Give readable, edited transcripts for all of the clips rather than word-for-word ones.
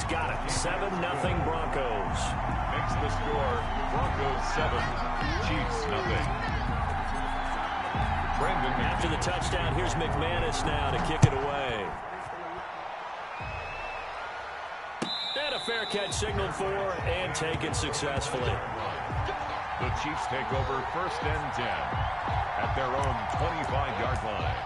he's got it. 7-0 Broncos. Makes the score Broncos 7, Chiefs nothing. Brandon after the touchdown, here's McManus now to kick it away. And a fair catch signaled for and taken successfully. The Chiefs take over 1st and 10 at their own 25-yard line.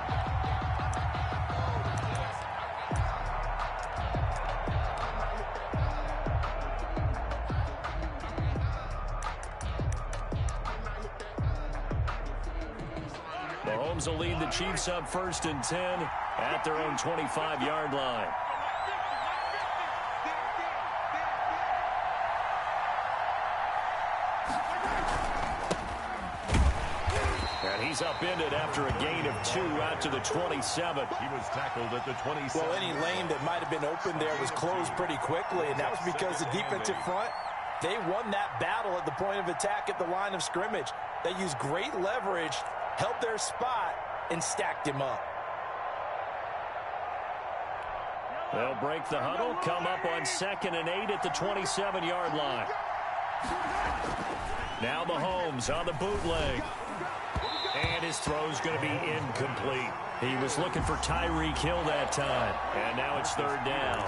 Mahomes will lead the Chiefs up 1st and 10 at their own 25-yard line. And he's upended after a gain of 2 out to the 27. He was tackled at the 27. Well, any lane that might have been open there was closed pretty quickly, and that was because the defensive front, they won that battle at the point of attack at the line of scrimmage. They used great leverage, held their spot, and stacked him up. They'll break the huddle, come up on 2nd and 8 at the 27-yard line. Now Mahomes on the bootleg. And his throw's going to be incomplete. He was looking for Tyreek Hill that time. And now it's 3rd down.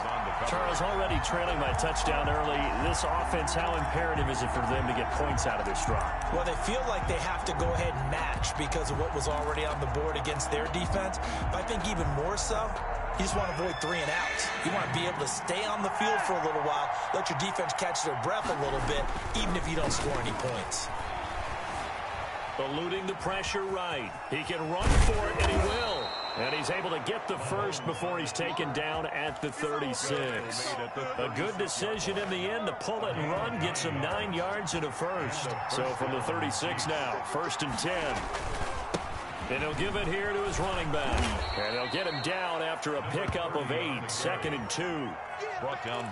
Charles, already trailing by touchdown early. This offense, how imperative is it for them to get points out of this drive? Well, they feel like they have to go ahead and match because of what was already on the board against their defense. But I think even more so, you just want to avoid 3 and outs. You want to be able to stay on the field for a little while, let your defense catch their breath a little bit, even if you don't score any points. Eluding the pressure right. He can run for it, and he will. And he's able to get the first before he's taken down at the 36. A good decision in the end to pull it and run, gets him 9 yards and a first. So from the 36 now, 1st and 10. And he'll give it here to his running back. And they'll get him down after a pickup of 8, 2nd and 2.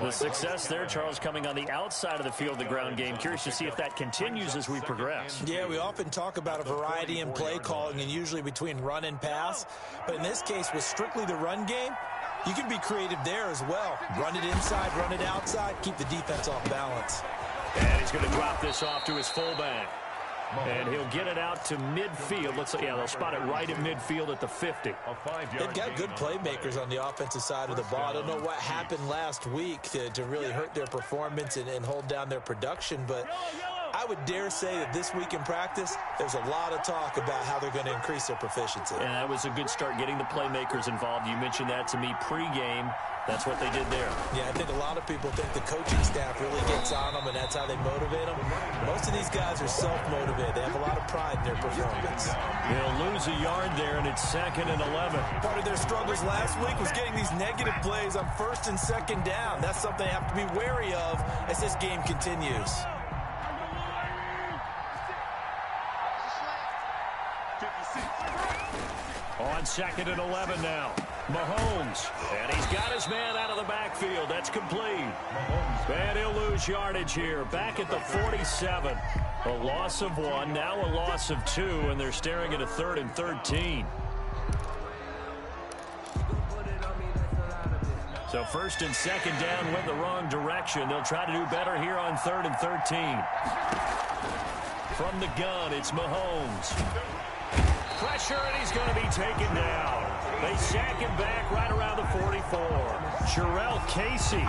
The success there, Charles, coming on the outside of the field, the ground game. Curious to see if that continues as we progress. Yeah, we often talk about a variety in play calling and usually between run and pass. But in this case, with strictly the run game, you can be creative there as well. Run it inside, run it outside, keep the defense off balance. And he's going to drop this off to his fullback. And he'll get it out to midfield. They'll spot it right at midfield at the 50. They've got good playmakers on the offensive side of the ball. I don't know what happened last week to really hurt their performance and hold down their production, but I would dare say that this week in practice, there's a lot of talk about how they're going to increase their proficiency. And that was a good start getting the playmakers involved. You mentioned that to me pregame. That's what they did there. Yeah, I think a lot of people think the coaching staff really gets on them, and that's how they motivate them. Most of these guys are self-motivated. They have a lot of pride in their performance. They'll lose a yard there, and it's 2nd and 11. Part of their struggles last week was getting these negative plays on 1st and 2nd down. That's something they have to be wary of as this game continues. On 2nd and 11 now. Mahomes. And he's got his man out of the backfield. That's complete. And he'll lose yardage here. Back at the 47. A loss of 1, now a loss of 2, and they're staring at a 3rd and 13. So 1st and 2nd down went the wrong direction. They'll try to do better here on 3rd and 13. From the gun, it's Mahomes. Pressure, and he's going to be taken down. They sack him back right around the 44. Jarrell Casey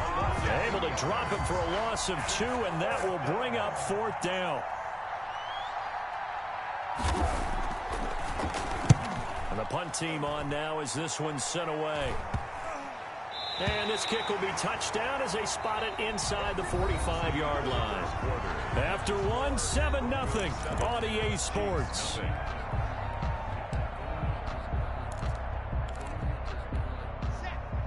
able to drop him for a loss of 2, and that will bring up 4th down. And the punt team on now as this one's sent away. And this kick will be touchdown as they spot it inside the 45-yard line. After 7-0 on EA Sports.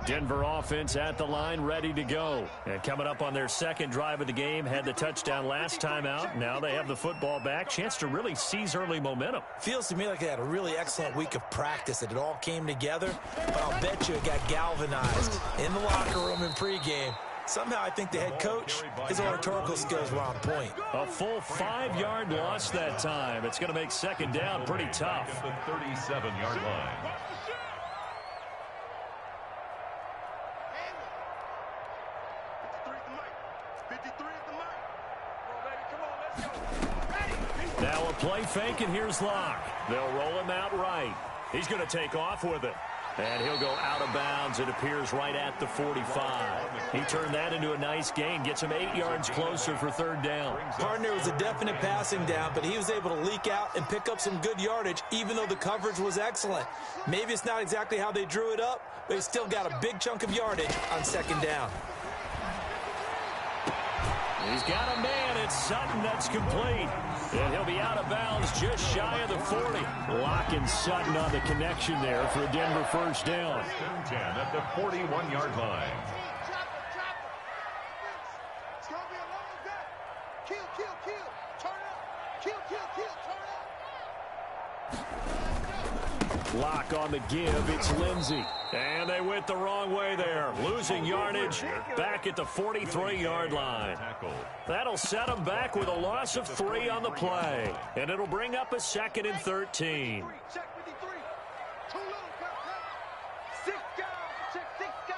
Denver offense at the line, ready to go. And coming up on their 2nd drive of the game, had the touchdown last time out. Now they have the football back. Chance to really seize early momentum. Feels to me like they had a really excellent week of practice, that it all came together. But I'll bet you it got galvanized in the locker room in pregame. Somehow I think the head coach, his oratorical skills were on point. A full 5-yard loss that time. It's going to make 2nd down pretty tough. The 37-yard line. Now a play fake, and here's Locke. They'll roll him out right. He's going to take off with it. And he'll go out of bounds. It appears right at the 45. He turned that into a nice gain. Gets him 8 yards closer for third down. Partner was a definite passing down, but he was able to leak out and pick up some good yardage, even though the coverage was excellent. Maybe it's not exactly how they drew it up, but he still got a big chunk of yardage on second down. He's got a man. It's Sutton. That's complete. And he'll be out of bounds just shy of the 40. Locke and Sutton on the connection there for a Denver first down. 10 at the 41-yard line. It's going to be a long day. Kill, kill, kill. Turn up. Kill, kill, kill. Turn up. Locke on the give. It's Lindsey. And they went the wrong way there. Losing yardage back at the 43-yard line. That'll set them back with a loss of 3 on the play. And it'll bring up a 2nd and 13. Check 53. Too little. 6 guys. Check 6 guys.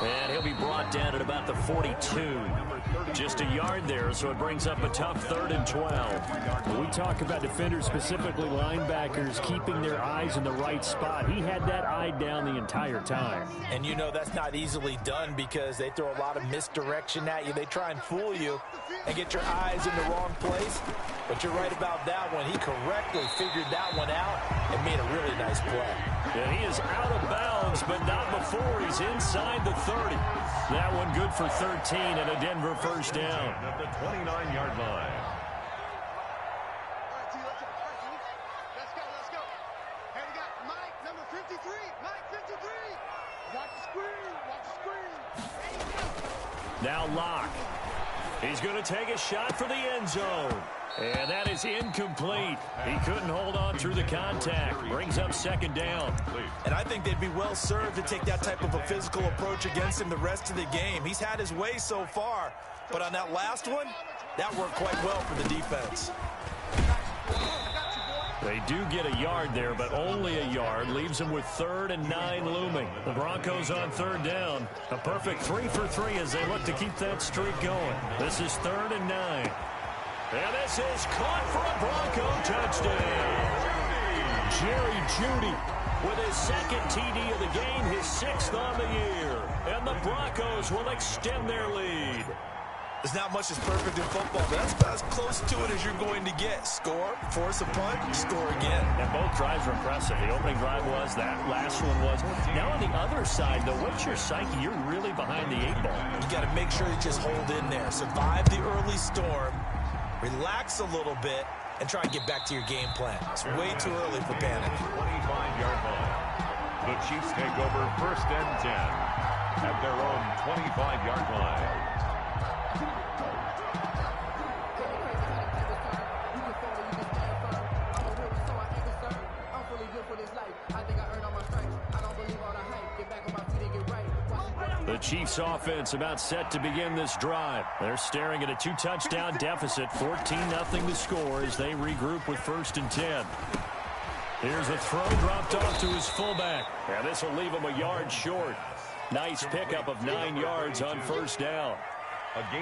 And he'll be brought down at about the 42. Just a yard there, so it brings up a tough 3rd and 12. We talk about defenders, specifically linebackers, keeping their eyes in the right spot. He had that eye down the entire time. And you know that's not easily done because they throw a lot of misdirection at you. They try and fool you and get your eyes in the wrong place. But you're right about that one. He correctly figured that one out and made a really nice play. And he is out of bounds, but not before he's inside the 30. That one good for 13 and a Denver first down. At the 29-yard line. All right, T, let's go. Let's go. Hey, we got Mike, number 53. Mike, 53. Watch the screen. Watch the screen. There you go. Now Locke. He's going to take a shot for the end zone. And that is incomplete. He couldn't hold on through the contact. Brings up 2nd down. And I think they'd be well served to take that type of a physical approach against him the rest of the game. He's had his way so far. But on that last one, that worked quite well for the defense. They do get a yard there, but only a yard. Leaves them with 3rd and 9 looming. The Broncos on 3rd down. A perfect 3 for 3 as they look to keep that streak going. This is 3rd and 9. And this is caught for a Bronco touchdown. Jerry Jeudy with his 2nd TD of the game, his 6th on the year. And the Broncos will extend their lead. There's not much that's perfect in football, but that's about as close to it as you're going to get. Score, force a punt, score again. And both drives were impressive. The opening drive was, that last one was. Now on the other side, though, what's your psyche? You're really behind the 8 ball. You got to make sure you just hold in there. Survive the early storm. Relax a little bit and try and get back to your game plan. It's way too early for panic. 25-yard line. The Chiefs take over 1st and 10 at their own 25-yard line. The Chiefs offense about set to begin this drive. They're staring at a 2-touchdown deficit, 14-0 to score as they regroup with 1st and 10. Here's a throw dropped off to his fullback. And this will leave him a yard short. Nice pickup of 9 yards on 1st down.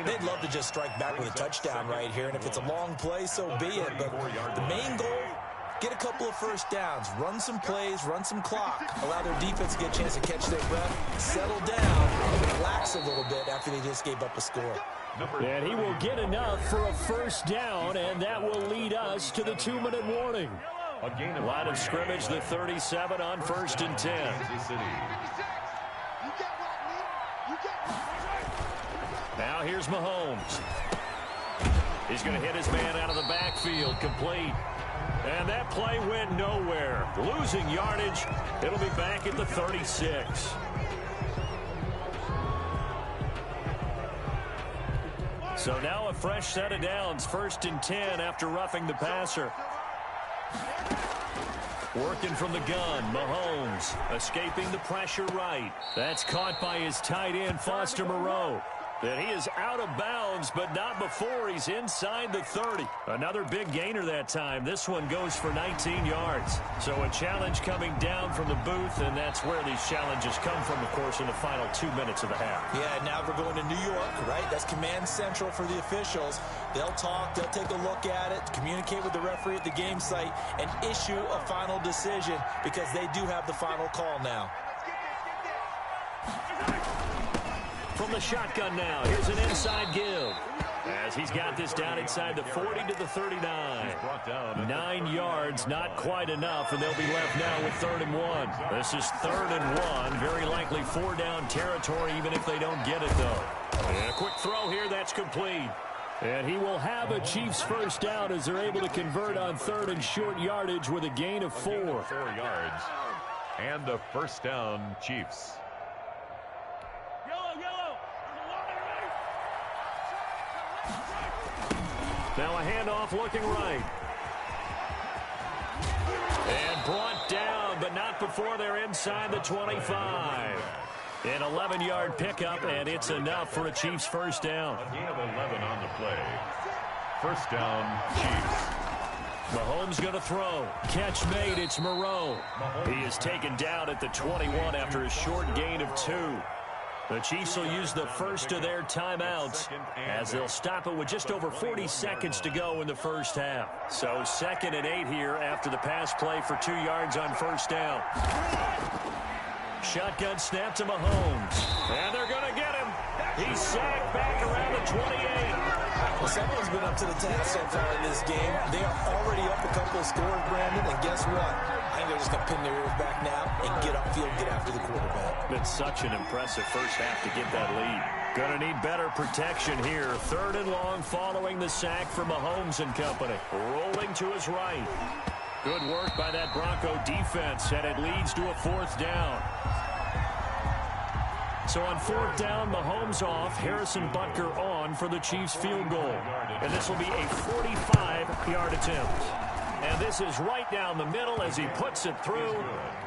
They'd love to just strike back with a touchdown right here, and if it's a long play, so be it. But the main goal, get a couple of 1st downs, run some plays, run some clock, allow their defense to get a chance to catch their breath, settle down, and relax a little bit after they just gave up a score. And he will get enough for a 1st down, and that will lead us to the 2-minute warning. Line of scrimmage, the 37 on 1st and 10. Now here's Mahomes. He's going to hit his man out of the backfield, complete. And that play went nowhere. Losing yardage. It'll be back at the 36. So now a fresh set of downs. 1st and 10 after roughing the passer. Working from the gun, Mahomes escaping the pressure right. That's caught by his tight end, Foster Moreau. And he is out of bounds, but not before he's inside the 30. Another big gainer that time. This one goes for 19 yards. So a challenge coming down from the booth, and that's where these challenges come from, of course, in the final 2 minutes of the half. Yeah, now we're going to New York, right? That's command central for the officials. They'll talk, they'll take a look at it, communicate with the referee at the game site, and issue a final decision because they do have the final call now. From the shotgun now, here's an inside give. As he's got this down inside the 40 to the 39. 9 yards, not quite enough, and they'll be left now with 3rd and 1. This is 3rd and 1, very likely 4-down territory, even if they don't get it, though. And a quick throw here, that's complete. And he will have a Chiefs first down as they're able to convert on 3rd and short yardage with a gain of 4. 4 yards. And a first down, Chiefs. Now a handoff looking right. And brought down, but not before they're inside the 25. An 11-yard pickup, and it's enough for a Chiefs first down. A gain of 11 on the play. First down, Chiefs. Mahomes going to throw. Catch made, it's Moreau. He is taken down at the 21 after a short gain of 2. The Chiefs will use the first of their timeouts as they'll stop it with just over 40 seconds to go in the first half. So 2nd and 8 here after the pass play for 2 yards on first down. Shotgun snap to Mahomes. And they're going to get him. He's sacked back around the 28. Well, someone's been up to the task so far in this game. They are already up a couple of scores, Brandon, and guess what? I think they're just going to pin their ears back now and get upfield, get after the quarterback. It's such an impressive first half to get that lead. Going to need better protection here. 3rd and long following the sack from Mahomes and company. Rolling to his right. Good work by that Bronco defense, and it leads to a 4th down. So on 4th down, Mahomes off, Harrison Butker on for the Chiefs field goal. And this will be a 45-yard attempt. And this is right down the middle as he puts it through.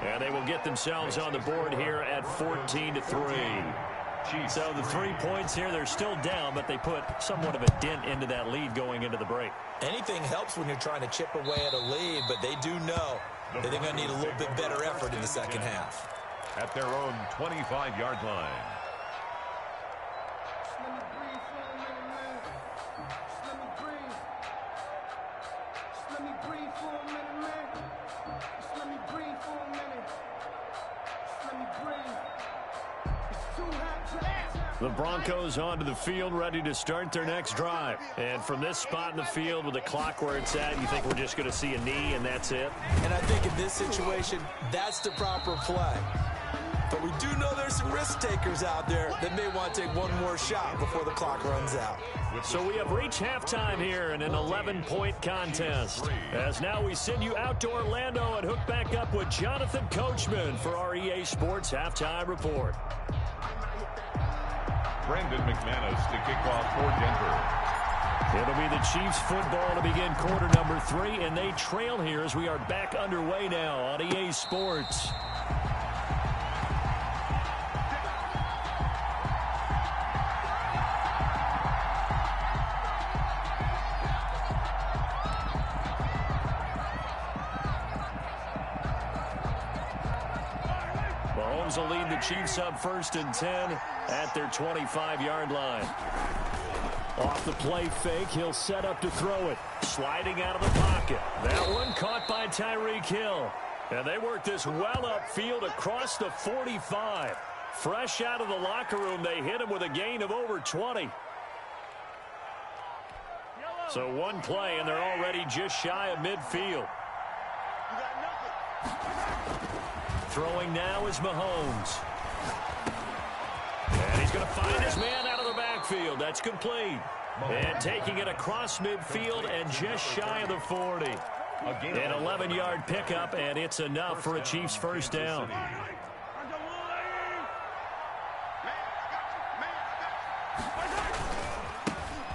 And they will get themselves on the board here at 14-3. So the 3 points here, they're still down, but they put somewhat of a dent into that lead going into the break. Anything helps when you're trying to chip away at a lead, but they do know that they're going to need a little bit better effort in the second half. At their own 25-yard line. The Broncos onto the field, ready to start their next drive. And from this spot in the field with the clock where it's at, you think we're just going to see a knee and that's it? And I think in this situation, that's the proper play. But we do know there's some risk takers out there that may want to take one more shot before the clock runs out. So we have reached halftime here in an 11-point contest. As now we send you out to Orlando and hook back up with Jonathan Coachman for our EA Sports Halftime Report. Brandon McManus to kick off for Denver. It'll be the Chiefs football to begin quarter number 3, and they trail here as we are back underway now on EA Sports. Mahomes will lead the Chiefs up 1st and 10 at their 25-yard line. Off the play fake, he'll set up to throw it. Sliding out of the pocket. That one caught by Tyreek Hill. And they work this well upfield across the 45. Fresh out of the locker room, they hit him with a gain of over 20. So one play, and they're already just shy of midfield. Throwing now is Mahomes. And he's going to find his man out of the backfield. That's complete. And taking it across midfield and just shy of the 40. An 11-yard pickup, and it's enough for a Chiefs first down.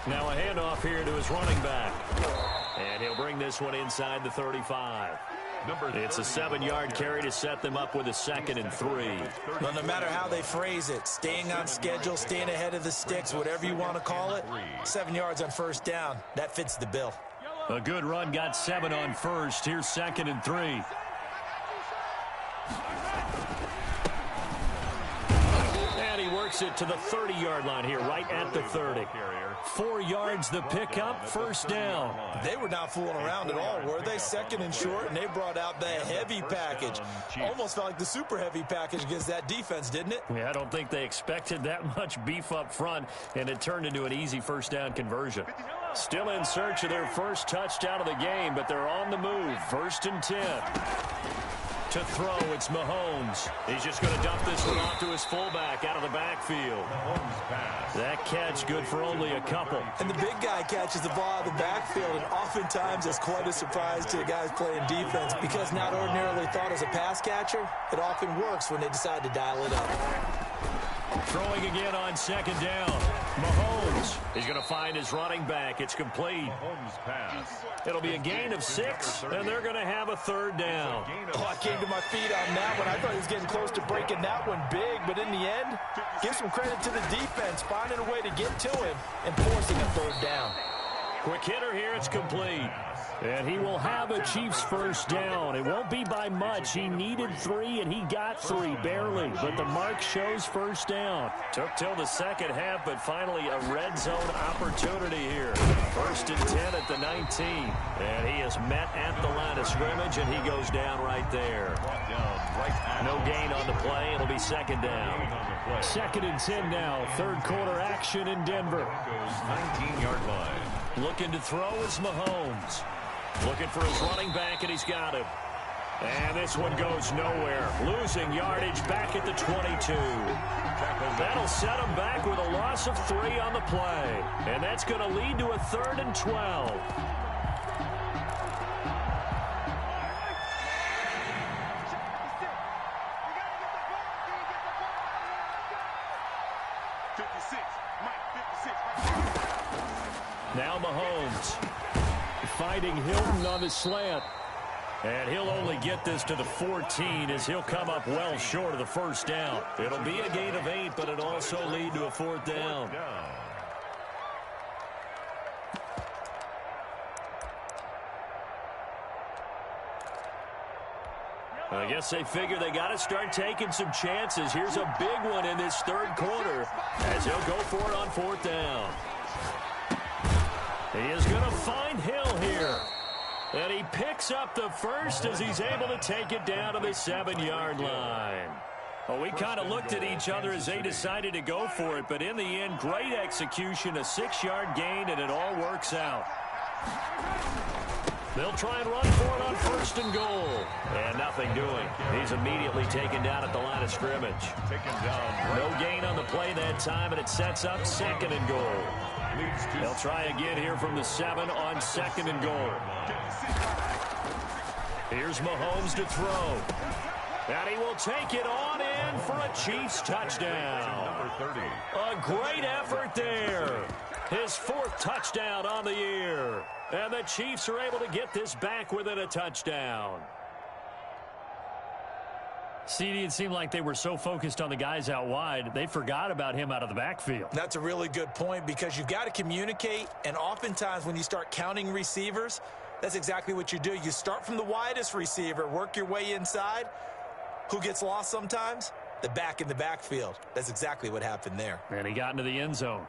Now a handoff here to his running back. And he'll bring this one inside the 35. It's a 7-yard carry to set them up with a 2nd and 3. Well, no matter how they phrase it, staying on schedule, staying ahead of the sticks, whatever you want to call it, 7 yards on first down, that fits the bill. A good run got 7 on first. Here's 2nd and 3. And he works it to the 30-yard line here, right at the 30. 4 yards the pickup, first down. They were not fooling around at all, were they? 2nd and short, and they brought out the heavy package. Almost felt like the super heavy package against that defense, didn't it? Yeah, I don't think they expected that much beef up front, and it turned into an easy first down conversion. Still in search of their first touchdown of the game, but they're on the move. 1st and 10. To throw, it's Mahomes. He's just going to dump this one off to his fullback out of the backfield. That catch good for only a couple. And the big guy catches the ball out of the backfield, and oftentimes it's quite a surprise to the guys playing defense because not ordinarily thought as a pass catcher, it often works when they decide to dial it up. Throwing again on 2nd down. Mahomes. He's going to find his running back. It's complete. It'll be a gain of 6, and they're going to have a 3rd down. Oh, I came to my feet on that one. I thought he was getting close to breaking that one big, but in the end, give some credit to the defense, finding a way to get to him and forcing a 3rd down. Quick hitter here. It's complete. And he will have a Chiefs first down. It won't be by much. He needed 3, and he got 3, barely. But the mark shows first down. Took till the second half, but finally a red zone opportunity here. 1st and 10 at the 19. And he is met at the line of scrimmage, and he goes down right there. No gain on the play. It'll be 2nd down. 2nd and 10 now. 3rd quarter action in Denver. 19-yard line. Looking to throw is Mahomes. Looking for his running back, and he's got him. And this one goes nowhere. Losing yardage back at the 22. That'll set him back with a loss of 3 on the play. And that's going to lead to a 3rd and 12. Now Mahomes finding Hilton on the slant. And he'll only get this to the 14 as he'll come up well short of the first down. It'll be a gain of 8, but it'll also lead to a 4th down. I guess they figure they got to start taking some chances. Here's a big one in this 3rd quarter as he'll go for it on 4th down. He is going to find Hill here. And he picks up the first as he's able to take it down to the 7-yard line. Well, we kind of looked at each other as they decided to go for it, but in the end, great execution, a 6-yard gain, and it all works out. They'll try and run for it on 1st and goal. And nothing doing. He's immediately taken down at the line of scrimmage. No gain on the play that time, and it sets up 2nd and goal. They'll try again here from the 7 on 2nd and goal. Here's Mahomes to throw. And he will take it on in for a Chiefs touchdown. A great effort there. His 4th touchdown on the year. And the Chiefs are able to get this back within a touchdown. CD, it seemed like they were so focused on the guys out wide, they forgot about him out of the backfield. That's a really good point because you've got to communicate, and oftentimes when you start counting receivers, that's exactly what you do. You start from the widest receiver, work your way inside. Who gets lost sometimes? The back in the backfield. That's exactly what happened there. And he got into the end zone.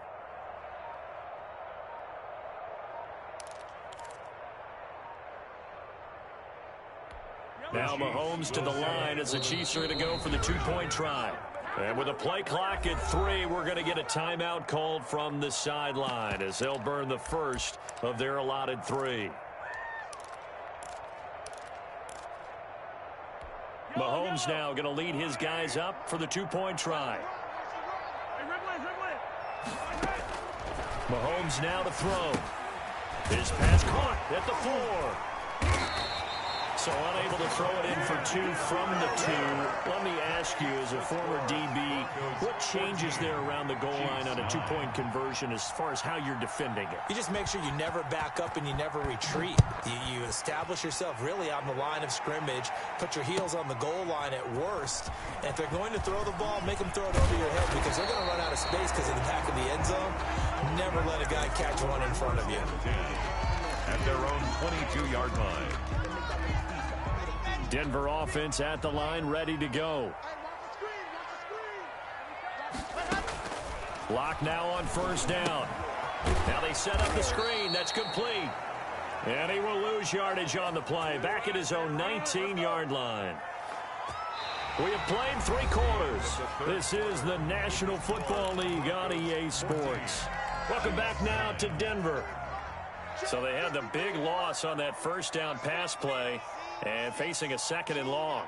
Now Mahomes to the line as the Chiefs are going to go for the 2-point try. And with a play clock at 3, we're going to get a timeout called from the sideline as they'll burn the first of their allotted 3. Mahomes now going to lead his guys up for the 2-point try. Mahomes now to throw. His pass caught at the 4. So unable to throw it in for 2 from the 2. Let me ask you, as a former DB, what changes there around the goal line on a 2-point conversion as far as how you're defending it? You just make sure you never back up and you never retreat. You establish yourself really on the line of scrimmage, put your heels on the goal line at worst, and if they're going to throw the ball, make them throw it over your head because they're going to run out of space because of the back of the end zone. Never let a guy catch one in front of you. At their own 22-yard line. Denver offense at the line, ready to go. Lock now on first down. Now they set up the screen. That's complete. And he will lose yardage on the play. Back at his own 19-yard line. We have played 3 quarters. This is the National Football League on EA Sports. Welcome back now to Denver. So they had the big loss on that first down pass play and facing a 2nd and long.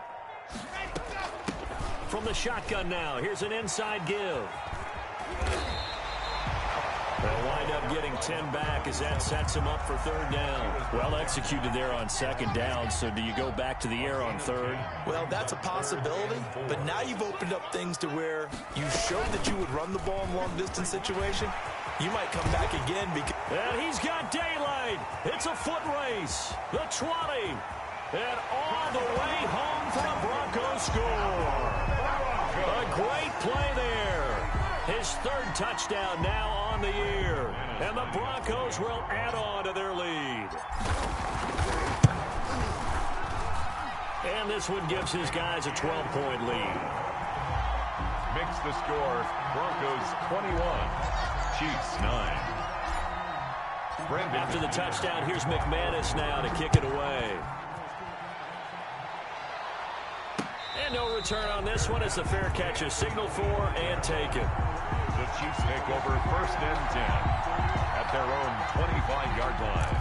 From the shotgun now, here's an inside give. They'll wind up getting 10 back as that sets him up for 3rd down. Well executed there on 2nd down, so do you go back to the air on 3rd? Well, that's a possibility, but now you've opened up things to where you showed that you would run the ball in long-distance situation. You might come back again because... And he's got daylight. It's a foot race. The 20. And all the way home for a Broncos score. A great play there. His 3rd touchdown now on the year. And the Broncos will add on to their lead. And this one gives his guys a 12-point lead. Makes the score Broncos 21, Chiefs 9. After the touchdown, here's McManus now to kick it away. And no return on this one. It's a fair catch, a signal for and taken. The Chiefs take over 1st and 10 at their own 25-yard line.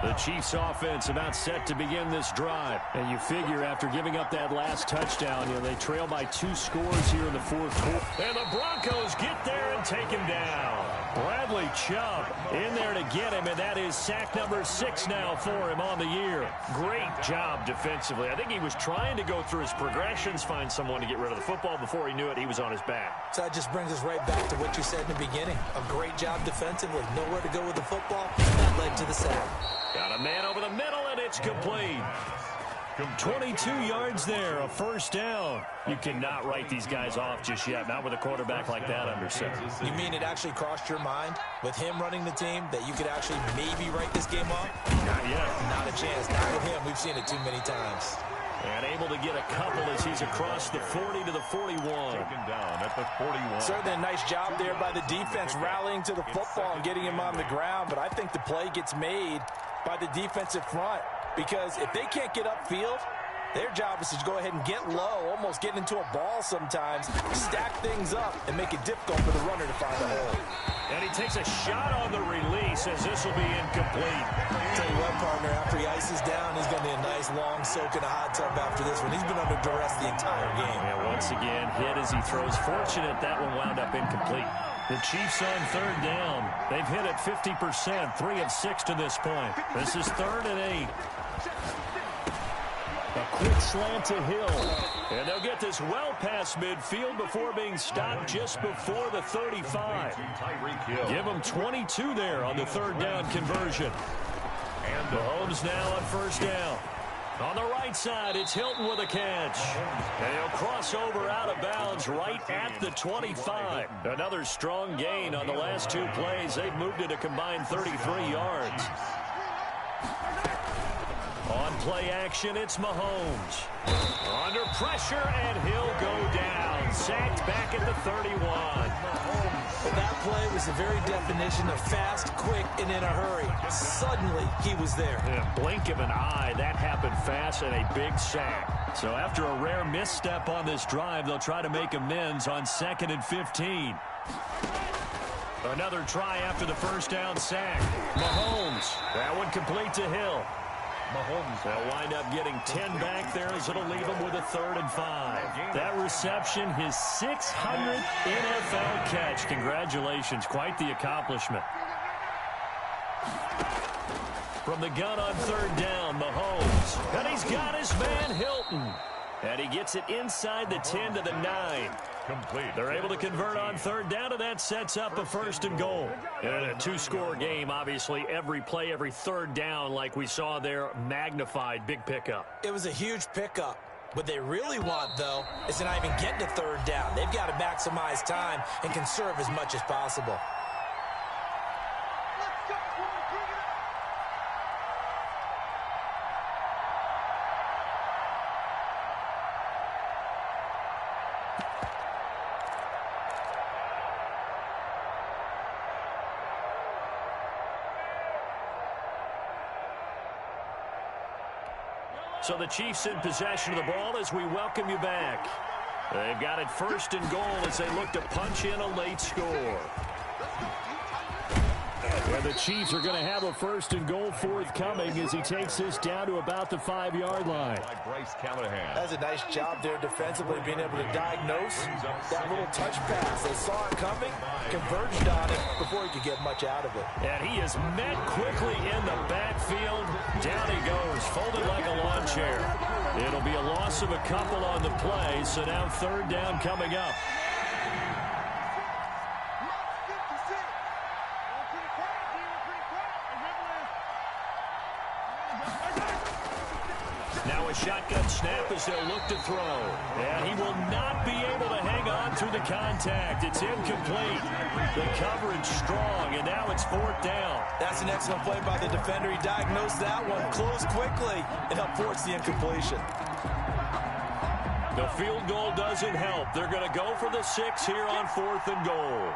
The Chiefs offense about set to begin this drive. And you figure after giving up that last touchdown, they trail by 2 scores here in the 4th quarter. And the Broncos get there and take him down. Bradley Chubb in there to get him, and that is sack number 6 now for him on the year. Great job defensively. I think he was trying to go through his progressions, find someone to get rid of the football. Before he knew it, he was on his back. So that just brings us right back to what you said in the beginning. A great job defensively. Nowhere to go with the football. That led to the sack. Got a man over the middle, and it's complete. 22 yards there, a 1st down. You cannot write these guys off just yet, not with a quarterback like that under center. You mean it actually crossed your mind with him running the team that you could actually maybe write this game off? Not yet. Not a chance. Not with him. We've seen it too many times. And able to get a couple as he's across the 40 to the 41. Taken down at the 41. Certainly a nice job there by the defense rallying to the football and getting him on the ground, but I think the play gets made by the defensive front. Because if they can't get upfield, their job is to go ahead and get low, almost get into a ball sometimes, stack things up, and make it difficult for the runner to find a hole. And he takes a shot on the release as this will be incomplete. Tell you what, partner, after he ices down, he's going to be a nice long soak in a hot tub after this one. He's been under duress the entire game. Yeah, once again, hit as he throws. Fortunate that one wound up incomplete. The Chiefs on 3rd down. They've hit it 50%, 3 of 6 to this point. This is 3rd and 8. A quick slant to Hill. And they'll get this well past midfield before being stopped just before the 35. Give them 22 there on the 3rd down conversion. And Mahomes now on 1st down. On the right side, it's Hilton with a catch. And he'll cross over out of bounds right at the 25. Another strong gain on the last 2 plays. They've moved it a combined 33 yards. On play action, it's Mahomes. Under pressure, and he'll go down. Sacked back at the 31. Well, that play was the very definition of fast, quick, and in a hurry. Suddenly, he was there. In a blink of an eye, that happened fast and a big sack. So after a rare misstep on this drive, they'll try to make amends on 2nd and 15. Another try after the 1st down sack. Mahomes. That one complete to Hill. Mahomes will wind up getting 10 back there as it'll leave him with a 3rd and 5. That reception, his 600th NFL catch. Congratulations. Quite the accomplishment. From the gun on third down, Mahomes. And he's got his man Hilton. And he gets it inside the 10 to the 9. Complete. They're able to convert on third down, and that sets up a first and goal. And in a two-score game, obviously, every play, every third down, like we saw there, magnified, big pickup. It was a huge pickup. What they really want, though, is to not even get to third down. They've got to maximize time and conserve as much as possible. So the Chiefs in possession of the ball as we welcome you back. They've got it first and goal as they look to punch in a late score. And the Chiefs are going to have a first and goal forthcoming as he takes this down to about the 5-yard line. That's a nice job there defensively, being able to diagnose that little touch pass. They saw it coming, converged on it before he could get much out of it. And he is met quickly in the backfield. Down he goes, folded like a lawn chair. It'll be a loss of a couple on the play, so now third down coming up. Now a shotgun snap as they'll look to throw. And he will not be able to hang on through the contact. It's incomplete. The coverage strong, and now it's fourth down. That's an excellent play by the defender. He diagnosed that one, closed quickly, and helped force the incompletion. The field goal doesn't help. They're going to go for the 6 here on fourth and goal.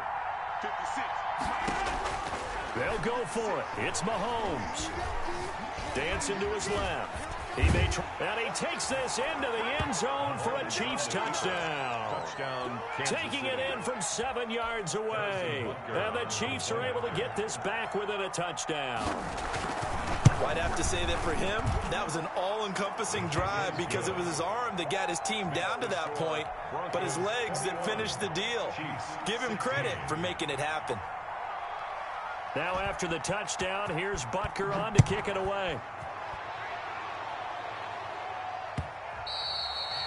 56. They'll go for it. It's Mahomes. Dancing to his left. He may try, and he takes this into the end zone for a Chiefs touchdown. Taking it in from 7 yards away. And the Chiefs are able to get this back within a touchdown. Well, I'd have to say that for him, that was an all-encompassing drive because it was his arm that got his team down to that point, but his legs that finished the deal. Give him credit for making it happen. Now after the touchdown, here's Butker on to kick it away.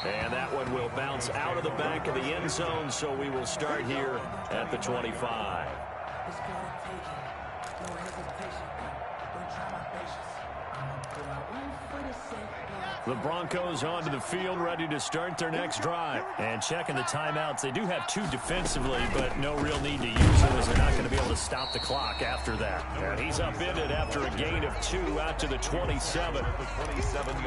And that one will bounce out of the back of the end zone, so we will start here at the 25. The Broncos onto the field, ready to start their next drive. And checking the timeouts, they do have 2 defensively, but no real need to use them as they're not going to be able to stop the clock after that. And he's upended after a gain of 2 out to the 27.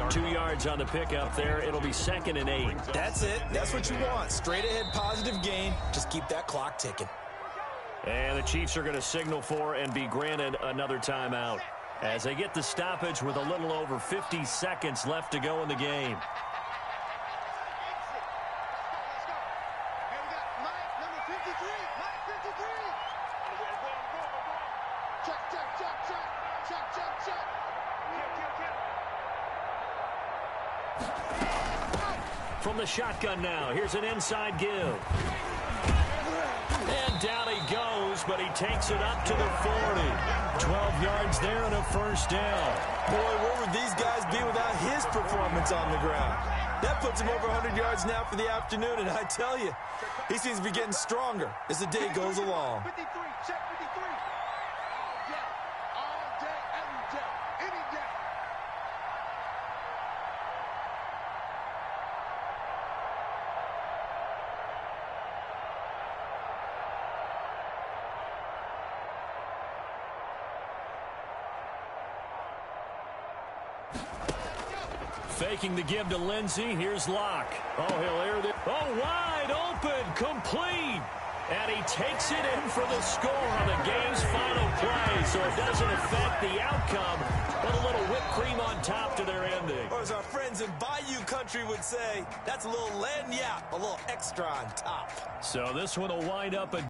2 yards on the pickup there. It'll be 2nd and 8. That's it. That's what you want. Straight ahead positive gain. Just keep that clock ticking. And the Chiefs are going to signal for and be granted another timeout as they get the stoppage with a little over 50 seconds left to go in the game. From the shotgun now, here's an inside give. And down he goes, but he takes it up to the 40. 12 yards there and a first down. Boy, where would these guys be without his performance on the ground? That puts him over 100 yards now for the afternoon, and I tell you, he seems to be getting stronger as the day goes along. 53, check 53. All day, every day, any day. Faking the give to Lindsey. Here's Locke. Oh, he'll air it. Oh, wide open. Complete. And he takes it in for the score on the game's final play. So it doesn't affect the outcome, but a little whipped cream on top to their ending. Or as our friends in Bayou Country would say, that's a little lagniappe, a little extra on top. So this one will wind up a